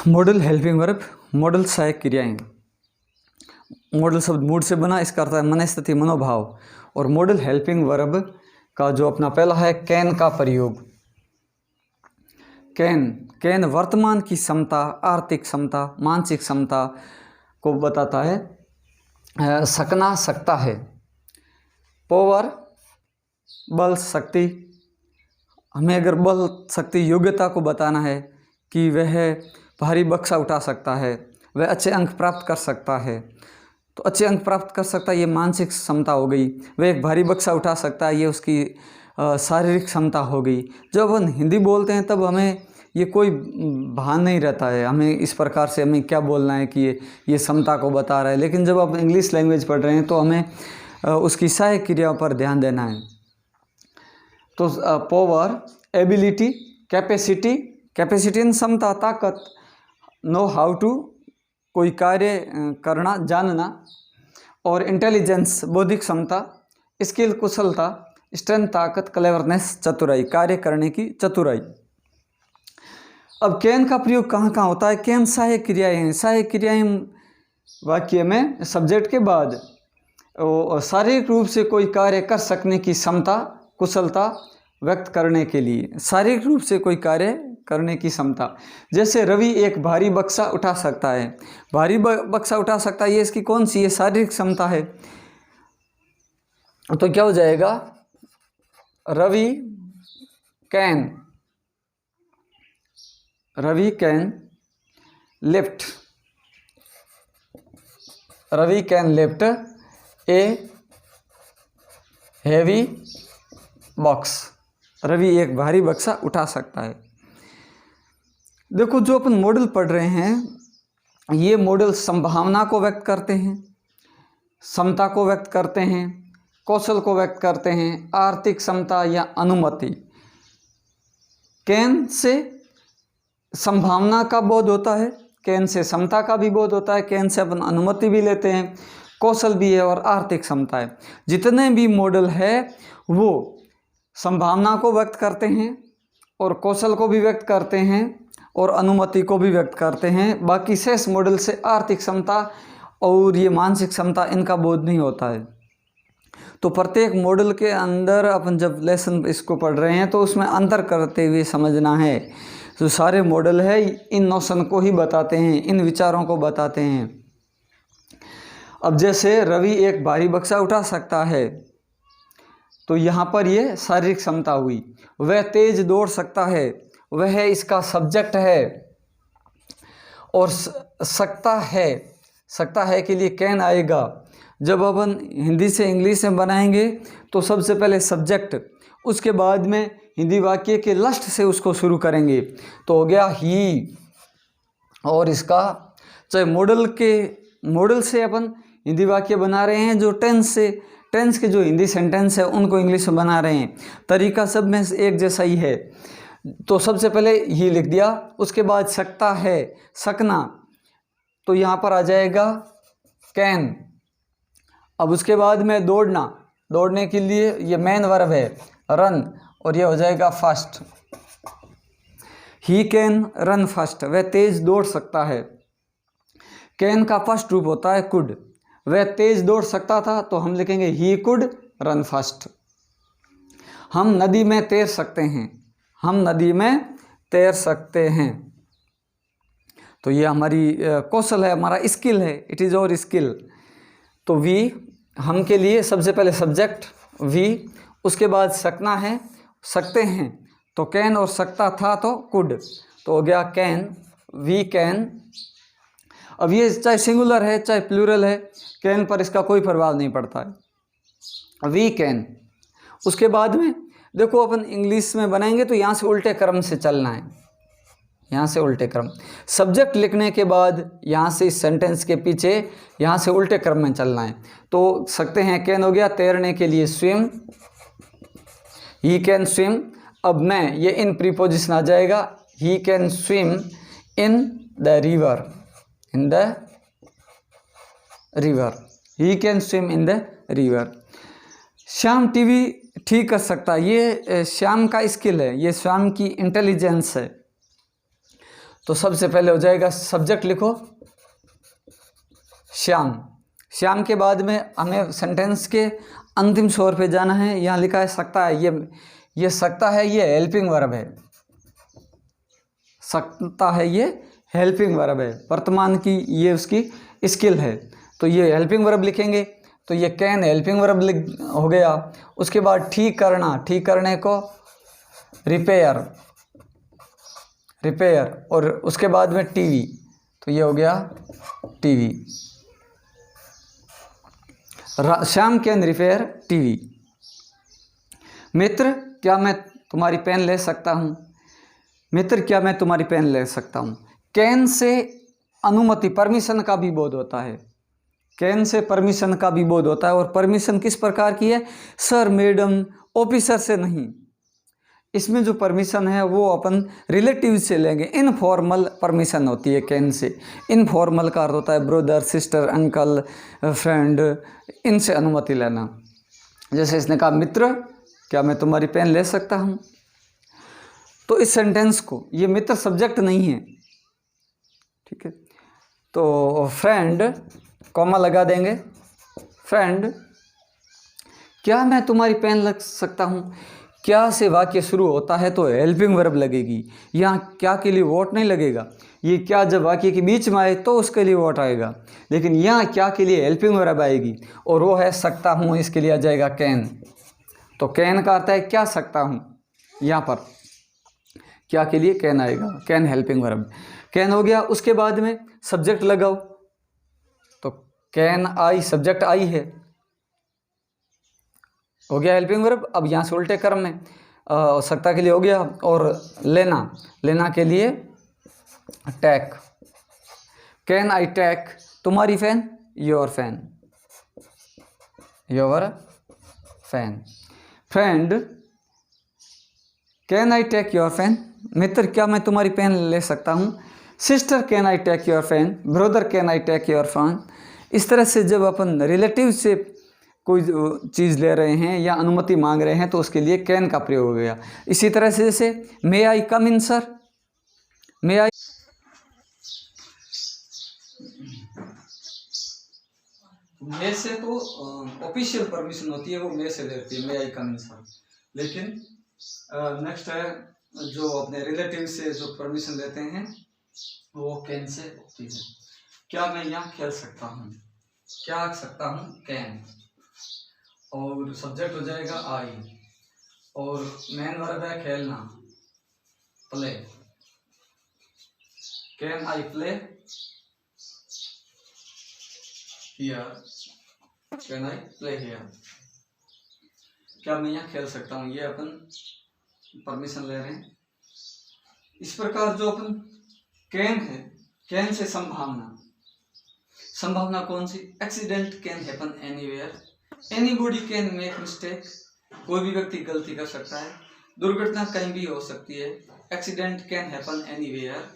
Model helping verb, model सहायक क्रियाएं। Model शब्द मूड से बना, इसका अर्थ है मनस्थिति, मनोभाव। और मॉडल हेल्पिंग वर्ब का जो अपना पहला है कैन का प्रयोग। कैन वर्तमान की क्षमता, आर्थिक क्षमता, मानसिक क्षमता को बताता है। सकना, सकता है। पावर, बल, शक्ति। हमें अगर बल, शक्ति, योग्यता को बताना है कि वह भारी बक्सा उठा सकता है, वह अच्छे अंक प्राप्त कर सकता है, तो अच्छे अंक प्राप्त कर सकता है, ये मानसिक क्षमता हो गई। वह एक भारी बक्सा उठा सकता है, ये उसकी शारीरिक क्षमता हो गई। जब हम हिंदी बोलते हैं तब हमें ये कोई भान नहीं रहता है, हमें इस प्रकार से हमें क्या बोलना है कि ये क्षमता को बता रहा है। लेकिन जब आप इंग्लिश लैंग्वेज पढ़ रहे हैं तो हमें उसकी सहायक क्रिया पर ध्यान देना है। तो पावर, एबिलिटी, कैपेसिटी, कैपेसिटी क्षमता, ताकत, नो हाउ टू, कोई कार्य करना, जानना। और इंटेलिजेंस, बौद्धिक क्षमता, स्किल, कुशलता, स्ट्रेंथ, ताकत, क्लेवरनेस, चतुराई, कार्य करने की चतुराई। अब कैन का प्रयोग कहाँ कहाँ होता है? कैन सहायक क्रियाएं हैं। सहायक क्रियाएं वाक्य में सब्जेक्ट के बाद शारीरिक रूप से कोई कार्य कर सकने की क्षमता, कुशलता व्यक्त करने के लिए, शारीरिक रूप से कोई कार्य करने की क्षमता। जैसे रवि एक भारी बक्सा उठा सकता है, भारी बक्सा उठा सकता है, ये इसकी कौन सी है? शारीरिक क्षमता है। तो क्या हो जाएगा? Ravi can lift, Ravi can lift a heavy box. Ravi एक भारी बक्सा उठा सकता है। देखो, जो अपन मॉडल पढ़ रहे हैं ये मॉडल संभावना को व्यक्त करते हैं, क्षमता को व्यक्त करते हैं, कौशल को व्यक्त करते हैं, आर्थिक क्षमता या अनुमति। कैन से संभावना का बोध होता है, कैन से क्षमता का भी बोध होता है, कैन से अपन अनुमति भी लेते हैं, कौशल भी है और आर्थिक क्षमता है। जितने भी मॉडल है वो संभावना को व्यक्त करते हैं और कौशल को भी व्यक्त करते हैं और अनुमति को भी व्यक्त करते हैं। बाकी शेष मॉडल से आर्थिक क्षमता और ये मानसिक क्षमता इनका बोध नहीं होता है। तो प्रत्येक मॉडल के अंदर अपन जब लेसन इसको पढ़ रहे हैं तो उसमें अंतर करते हुए समझना है। जो सारे मॉडल है इन नोशन को ही बताते हैं, इन विचारों को बताते हैं। अब जैसे रवि एक भारी बक्सा उठा सकता है, तो यहाँ पर ये शारीरिक क्षमता हुई। वह तेज दौड़ सकता है, वह इसका सब्जेक्ट है। और सकता है के लिए कैन आएगा। जब अपन हिंदी से इंग्लिश में बनाएंगे तो सबसे पहले सब्जेक्ट, उसके बाद में हिंदी वाक्य के लास्ट से उसको शुरू करेंगे। तो हो गया ही। और इसका चाहे मॉडल से अपन हिंदी वाक्य बना रहे हैं, जो टेंस के जो हिंदी सेंटेंस है उनको इंग्लिश में बना रहे हैं, तरीका सब में एक जैसा ही है। तो सबसे पहले ही लिख दिया, उसके बाद सकता है, सकना, तो यहाँ पर आ जाएगा कैन। अब उसके बाद में दौड़ने के लिए ये मेन वर्ब है रन, और ये हो जाएगा fast. He can run fast, वह तेज दौड़ सकता है। कैन का फर्स्ट रूप होता है कुड, वह तेज दौड़ सकता था, तो हम लिखेंगे ही कुड रन फास्ट। हम नदी में तैर सकते हैं, तो ये हमारी कौशल है, हमारा स्किल है, इट इज़ और स्किल। तो वी हम के लिए सबसे पहले सब्जेक्ट वी, उसके बाद सकना है, सकते हैं, तो कैन, और सकता था तो कुड, तो हो गया कैन, वी कैन। अब ये चाहे सिंगुलर है चाहे प्लूरल है, कैन पर इसका कोई प्रभाव नहीं पड़ता है। We can. उसके बाद में देखो अपन इंग्लिश में बनाएंगे तो यहाँ से उल्टे क्रम से चलना है, यहाँ से उल्टे क्रम। सब्जेक्ट लिखने के बाद यहाँ से इस सेंटेंस के पीछे यहाँ से उल्टे क्रम में चलना है। तो सकते हैं कैन हो गया तैरने के लिए स्विम, ही कैन स्विम। अब मैं ये इन प्रीपोजिशन आ जाएगा, he can swim in the river, he can swim in the river. Shyam TV ठीक कर सकता है, ये श्याम का स्किल है, ये श्याम की इंटेलिजेंस है। तो सबसे पहले हो जाएगा सब्जेक्ट लिखो श्याम। श्याम के बाद में हमें सेंटेंस के अंतिम छोर पे जाना है। यहाँ लिखा है सकता है, ये सकता है, ये हेल्पिंग वर्ब है। सकता है ये हेल्पिंग वर्ब है, वर्तमान की ये उसकी स्किल है। तो ये हेल्पिंग वर्ब लिखेंगे, तो ये कैन हेल्पिंग वर्ब हो गया। उसके बाद ठीक करना, ठीक करने को रिपेयर, और उसके बाद में टीवी, तो ये हो गया TV. Shyam can repair TV. मित्र क्या मैं तुम्हारी पेन ले सकता हूँ? मित्र क्या मैं तुम्हारी पेन ले सकता हूँ? कैन से अनुमति, परमिशन का भी बोध होता है। कैन से परमिशन का भी बोध होता है। और परमिशन किस प्रकार की है? सर, मैडम, ऑफिसर से नहीं। इसमें जो परमिशन है वो अपन रिलेटिव से लेंगे। इनफॉर्मल परमिशन होती है कैन से। इनफॉर्मल का अर्थ होता है ब्रदर, सिस्टर, अंकल, फ्रेंड, इनसे अनुमति लेना। जैसे इसने कहा, मित्र क्या मैं तुम्हारी पेन ले सकता हूँ? तो इस सेंटेंस को, ये मित्र सब्जेक्ट नहीं है, ठीक है, तो फ्रेंड कॉमा लगा देंगे। फ्रेंड क्या मैं तुम्हारी पेन लग सकता हूँ? क्या से वाक्य शुरू होता है तो हेल्पिंग वर्ब लगेगी। यहाँ क्या के लिए वॉट नहीं लगेगा। ये क्या जब वाक्य के बीच में आए तो उसके लिए वॉट आएगा, लेकिन यहाँ क्या के लिए हेल्पिंग वर्ब आएगी, और वो है सकता हूँ, इसके लिए आ जाएगा कैन। तो कैन का अर्थ है क्या सकता हूँ। यहाँ पर क्या के लिए कैन आएगा, कैन हेल्पिंग वर्ब, कैन हो गया। उसके बाद में सब्जेक्ट लगाओ, तो कैन आई, सब्जेक्ट आई है, हो गया हेल्पिंग वर्ब। अब यहाँ से उल्टे क्रम में सकता के लिए हो गया, और लेना, लेना के लिए टेक। कैन आई टेक तुम्हारी fan, your fan, your fan. Friend can I take your fan, मित्र क्या मैं तुम्हारी पेन ले सकता हूँ। Sister can I take your fan, brother can I take your fan. इस तरह से जब अपन रिलेटिव से कोई चीज़ ले रहे हैं या अनुमति मांग रहे हैं तो उसके लिए कैन का प्रयोग हो गया। इसी तरह से जैसे मे आई कम इन सर, मे आई, मे से तो ऑफिशियल परमिशन होती है, वो मे से लेती है, मे आई कम इन सर। लेकिन नेक्स्ट है जो अपने रिलेटिव से जो परमिशन लेते हैं वो कैन से होती है। क्या मैं यहाँ खेल सकता हूँ, क्या सकता हूँ, कैन, और सब्जेक्ट हो जाएगा आई, और मेन वर्ब है खेलना, play. Can I play here, can I play here, क्या मैं यहाँ खेल सकता हूँ, ये अपन परमिशन ले रहे हैं। इस प्रकार जो अपन कैन है, कैन से संभावना, संभावना कौन सी? Accident can happen anywhere, anybody can make mistake, कोई भी व्यक्ति गलती कर सकता है, दुर्घटना कहीं भी हो सकती है। Accident can happen anywhere,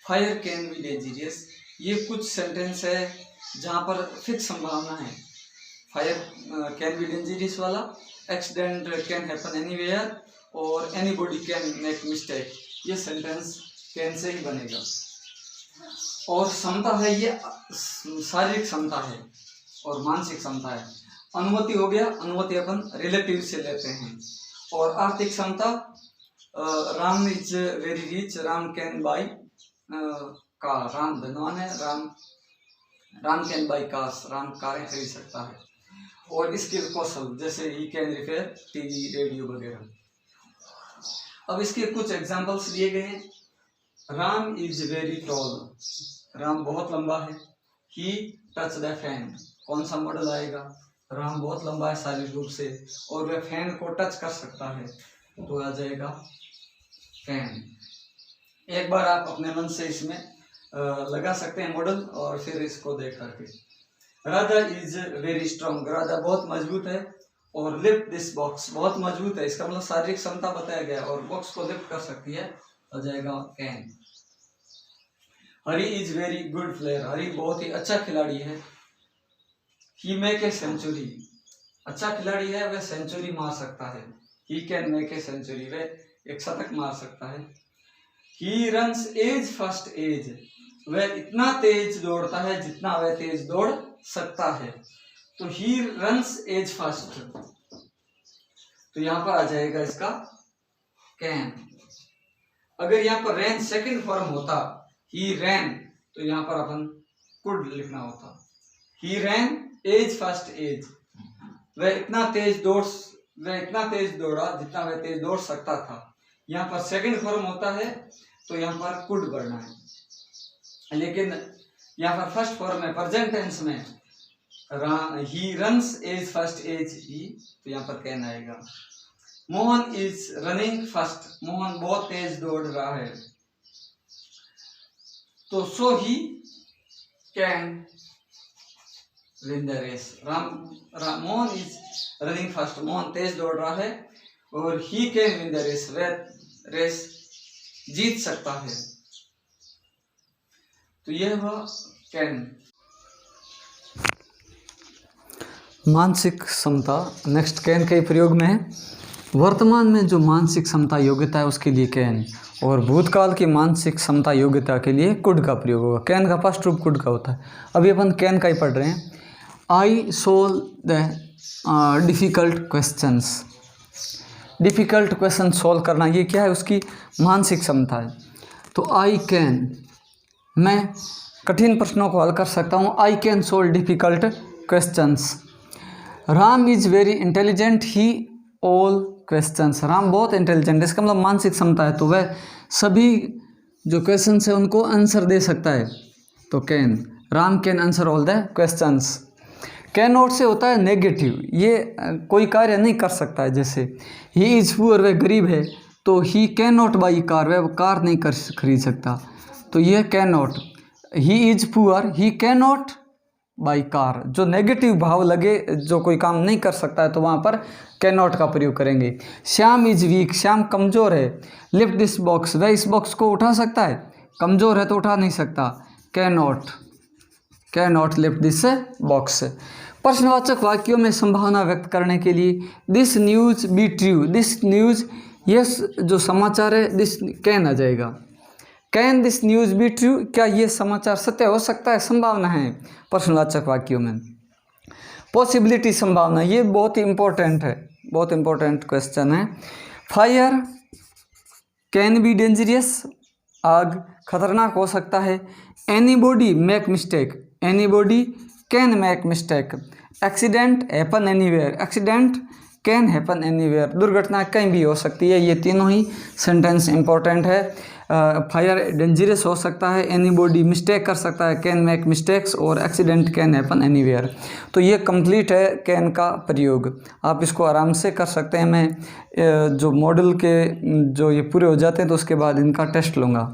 fire can be dangerous. ये कुछ सेंटेंस है जहाँ पर फिक्स संभावना है। फायर कैन बी डेंजरियस वाला, एक्सीडेंट कैन हैपन एनीवेयर, और एनीबॉडी कैन मेक मिस्टेक, ये सेंटेंस कैन से ही बनेगा। और क्षमता है, ये शारीरिक क्षमता है और मानसिक क्षमता है। अनुमति हो गया, अनुमति अपन रिलेटिव से लेते हैं। और आर्थिक क्षमता, Ram is very rich, Ram can buy car, Ram धनवान है, Ram can buy cars, Ram कारें खरीद सकता है। और स्किल, कौशल, जैसे he can repair TV, radio वगैरह। अब इसके कुछ एग्जांपल्स दिए गए हैं। Ram is very tall, Ram बहुत लंबा है। ही टच द फैन, कौन सा मॉडल आएगा? राम बहुत लंबा है शारीरिक रूप से और वह फैन को टच कर सकता है, तो आ जाएगा फैन। एक बार आप अपने मन से इसमें लगा सकते हैं मॉडल, और फिर इसको देख करके। Radha is very strong, Radha बहुत मजबूत है। और लिफ्ट दिस बॉक्स, बहुत मजबूत है, इसका मतलब शारीरिक क्षमता बताया गया, और बॉक्स को लिफ्ट कर सकती है, हो जाएगा can. Hari is very good player, Hari बहुत ही अच्छा खिलाड़ी है। ही मेक ए सेंचुरी, अच्छा खिलाड़ी है, वह सेंचुरी मार सकता है। He can make a century, वह एक शतक मार सकता है। He runs as fast as, वह इतना तेज दौड़ता है जितना वह तेज दौड़ सकता है। तो ही रन्स एज फर्स्ट, तो यहां पर आ जाएगा इसका कैन। अगर यहाँ पर रैन सेकंड फॉर्म होता, ही रैन, तो यहाँ पर अपन कुड लिखना होता। ही रैन एज फर्स्ट एज, वह इतना तेज दौड़ा जितना वह तेज दौड़ सकता था। यहाँ पर सेकंड फॉर्म होता है तो यहाँ पर कुड बढ़ना है, लेकिन यहाँ पर फर्स्ट फॉर्म है प्रेजेंट टेंस में, he runs as fast as he, तो यहाँ पर कैन आएगा। Mohan is running fast, Mohan बहुत तेज दौड़ रहा है, तो so he can win the race. Mohan is running fast, Mohan तेज दौड़ रहा है, और he can win the race, वह रेस जीत सकता है। तो यह हुआ कैन। मानसिक क्षमता नेक्स्ट कैन के प्रयोग में है। वर्तमान में जो मानसिक क्षमता योग्यता है उसके लिए कैन, और भूतकाल की मानसिक क्षमता योग्यता के लिए कुड का प्रयोग होगा। कैन का फर्स्ट रूप कुड का होता है। अभी अपन कैन का ही पढ़ रहे हैं। I solve the difficult questions, difficult question solve करना, ये क्या है? उसकी मानसिक क्षमता है। तो आई कैन, मैं कठिन प्रश्नों को हल कर सकता हूँ। I can solve difficult questions. Ram is very intelligent, he all questions, Ram बहुत इंटेलिजेंट है, इसका मतलब मानसिक क्षमता है, तो वह सभी जो क्वेश्चन है उनको आंसर दे सकता है। तो can, Ram can answer all the questions. Can not से होता है नेगेटिव, ये कोई कार्य नहीं कर सकता है। जैसे ही इज़ पुअर, वह गरीब है, तो he can not by car, वह कार नहीं खरीद सकता, तो यह can not. He is poor, he can not by car, जो नेगेटिव भाव लगे, जो कोई काम नहीं कर सकता है, तो वहाँ पर कैन नॉट का प्रयोग करेंगे। श्याम इज़ वीक, श्याम कमज़ोर है। लिफ्ट दिस बॉक्स, वह इस बॉक्स को उठा सकता है, कमज़ोर है तो उठा नहीं सकता। Can not lift this box. प्रश्नवाचक वाक्यों में संभावना व्यक्त करने के लिए this news be true, this news, ये जो समाचार है, दिस कैन आ जाएगा। Can this news be true, क्या ये समाचार सत्य हो सकता है? संभावना है प्रश्नवाचक वाक्यों में। पॉसिबिलिटी, संभावना, ये बहुत ही इंपॉर्टेंट है, बहुत इंपॉर्टेंट क्वेश्चन है। फायर कैन बी डेंजरियस, आग खतरनाक हो सकता है। Anybody make mistake, anybody can make mistake. Accident happen anywhere, accident can happen anywhere, दुर्घटना कहीं भी हो सकती है। ये तीनों ही सेंटेंस इंपॉर्टेंट है। फायर डेंजरस हो सकता है, एनीबॉडी मिस्टेक कर सकता है, कैन मेक मिस्टेक्स, और एक्सीडेंट कैन हैपन एनीवेयर। तो ये कंप्लीट है कैन का प्रयोग। आप इसको आराम से कर सकते हैं। मैं जो मॉडल के जो ये पूरे हो जाते हैं तो उसके बाद इनका टेस्ट लूँगा।